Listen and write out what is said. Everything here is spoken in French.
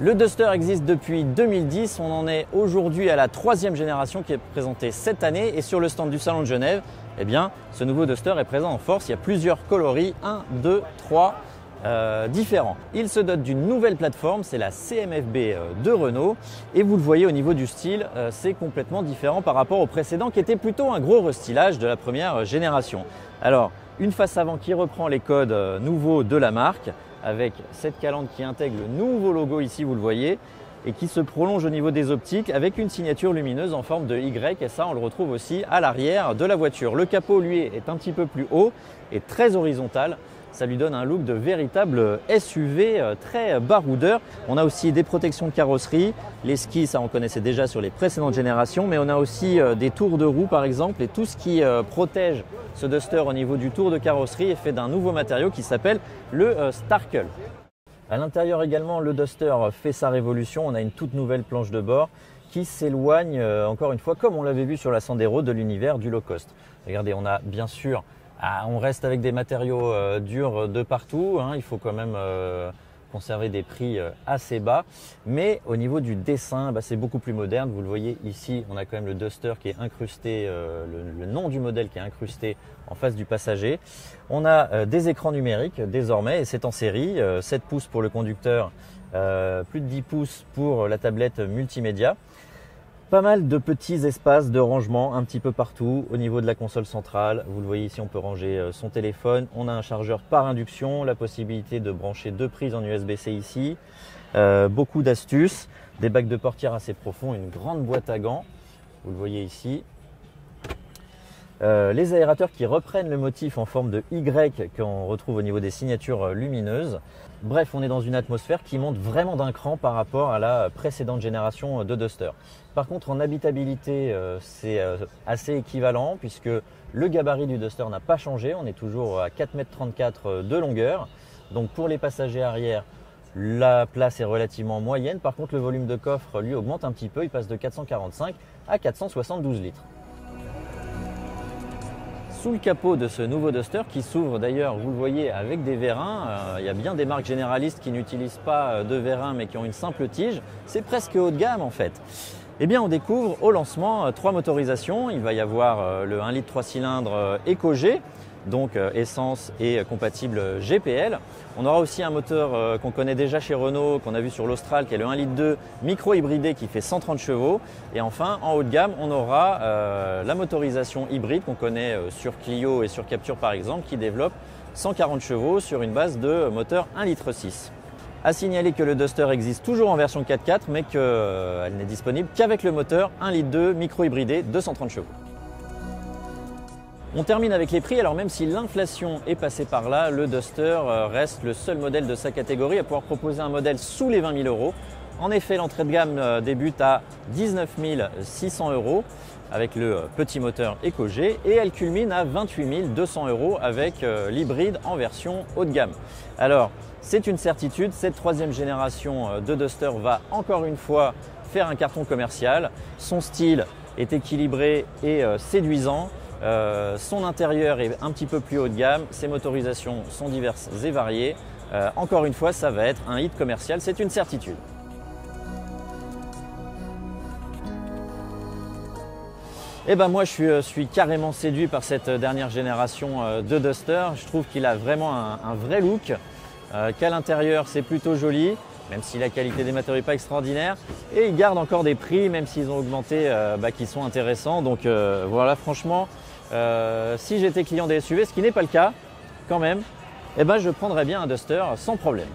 Le Duster existe depuis 2010, on en est aujourd'hui à la 3e génération qui est présentée cette année et sur le stand du Salon de Genève, eh bien, ce nouveau Duster est présent en force, il y a plusieurs coloris, 1, 2, 3 différents. Il se dote d'une nouvelle plateforme, c'est la CMF-B de Renault et vous le voyez au niveau du style, c'est complètement différent par rapport au précédent qui était plutôt un gros restylage de la première génération. Alors, une face avant qui reprend les codes nouveaux de la marque, avec cette calandre qui intègre le nouveau logo ici, vous le voyez, et qui se prolonge au niveau des optiques avec une signature lumineuse en forme de Y, et ça on le retrouve aussi à l'arrière de la voiture. Le capot lui est un petit peu plus haut et très horizontal, ça lui donne un look de véritable SUV très baroudeur. On a aussi des protections de carrosserie, les skis ça on connaissait déjà sur les précédentes générations, mais on a aussi des tours de roue par exemple, et tout ce qui protège ce Duster au niveau du tour de carrosserie est fait d'un nouveau matériau qui s'appelle le Starkle. À l'intérieur également, le Duster fait sa révolution. On a une toute nouvelle planche de bord qui s'éloigne encore une fois, comme on l'avait vu sur la Sandero, de l'univers du low cost. Regardez, on a bien sûr, on reste avec des matériaux durs de partout. Il faut quand même conserver des prix assez bas, mais au niveau du dessin, c'est beaucoup plus moderne. Vous le voyez ici, on a quand même le Duster qui est incrusté, le nom du modèle qui est incrusté en face du passager. On a des écrans numériques désormais et c'est en série, 7 pouces pour le conducteur, plus de 10 pouces pour la tablette multimédia. Pas mal de petits espaces de rangement un petit peu partout au niveau de la console centrale. Vous le voyez ici, on peut ranger son téléphone. On a un chargeur par induction, la possibilité de brancher 2 prises en USB-C ici. Beaucoup d'astuces, des bacs de portière assez profonds, une grande boîte à gants. Vous le voyez ici. Les aérateurs qui reprennent le motif en forme de Y qu'on retrouve au niveau des signatures lumineuses. Bref, on est dans une atmosphère qui monte vraiment d'un cran par rapport à la précédente génération de Duster. Par contre, en habitabilité, c'est assez équivalent puisque le gabarit du Duster n'a pas changé. On est toujours à 4,34 m de longueur. Donc pour les passagers arrière, la place est relativement moyenne. Par contre, le volume de coffre, lui, augmente un petit peu. Il passe de 445 à 472 litres. Sous le capot de ce nouveau Duster qui s'ouvre d'ailleurs, vous le voyez, avec des vérins. Il y a bien des marques généralistes qui n'utilisent pas de vérins mais qui ont une simple tige. C'est presque haut de gamme en fait. Eh bien, on découvre au lancement 3 motorisations. Il va y avoir le 1 litre 3 cylindres EcoG, donc essence et compatible GPL. On aura aussi un moteur qu'on connaît déjà chez Renault, qu'on a vu sur l'Austral, qui est le 1 litre 2 micro-hybridé qui fait 130 chevaux. Et enfin, en haut de gamme, on aura la motorisation hybride qu'on connaît sur Clio et sur Capture par exemple, qui développe 140 chevaux sur une base de moteur 1 litre 6. À signaler que le Duster existe toujours en version 4x4, mais qu'elle n'est disponible qu'avec le moteur 1 litre 2 micro-hybridé de 130 chevaux. On termine avec les prix. Alors même si l'inflation est passée par là, le Duster reste le seul modèle de sa catégorie à pouvoir proposer un modèle sous les 20 000 €. En effet, l'entrée de gamme débute à 19 600 € avec le petit moteur EcoG et elle culmine à 28 200 € avec l'hybride en version haut de gamme. Alors, c'est une certitude, cette 3e génération de Duster va encore une fois faire un carton commercial. Son style est équilibré et séduisant. Son intérieur est un petit peu plus haut de gamme, ses motorisations sont diverses et variées. Encore une fois, ça va être un hit commercial, c'est une certitude. Et ben moi je suis carrément séduit par cette dernière génération de Duster. Je trouve qu'il a vraiment un vrai look, qu'à l'intérieur c'est plutôt joli, même si la qualité des matériaux n'est pas extraordinaire. Et il garde encore des prix, même s'ils ont augmenté, qui sont intéressants. Donc voilà, franchement, si j'étais client des SUV, ce qui n'est pas le cas quand même, je prendrais bien un Duster sans problème.